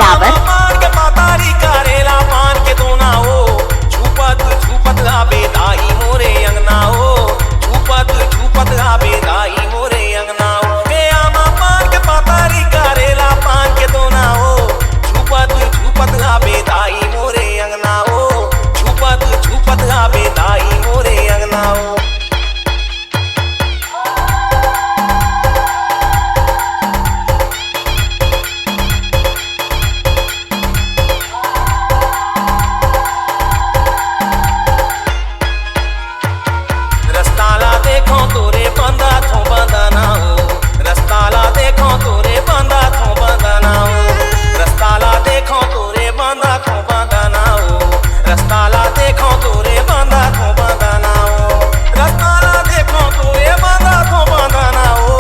लावर मान के पातारी करेला पान के दोना हो छुपत छुपत आबे दाई मोरे अंगना हो छुपत छुपत आबे दाई मोरे अंगना हो हे आमा मान के पातारी करेला पान के दोना हो छुपत छुपत आबे दाई मोरे अंगना हो छुपत छुपत आबे दाई मोरे अंगना हो। रस्ताला देखो तोरे बंदा थो बंदा ना हो रस्ताला देखो तोरे बंदा थो बंदा ना हो रस्ताला देखो तोरे बंदा थो बंदा ना हो रस्ताला देखो तोरे बंदा थो बंदा ना हो रस्ताला देखो तोरे बंदा थो बंदा ना हो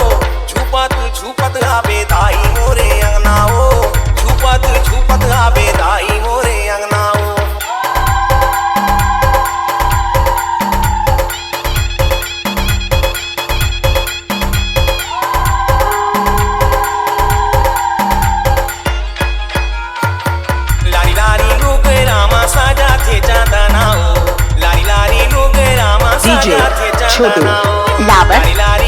छुपत छुपत आबे दाई मोरे अंगना हो छुपत छुपत आबे दाई मोरे अंगना हो। लारी लारी लोग रामा साजा थे चांदा ना हो लारी लारी लोग रामा डीजे साजा थे चांदा छोटू ना हो लावर लारी लारी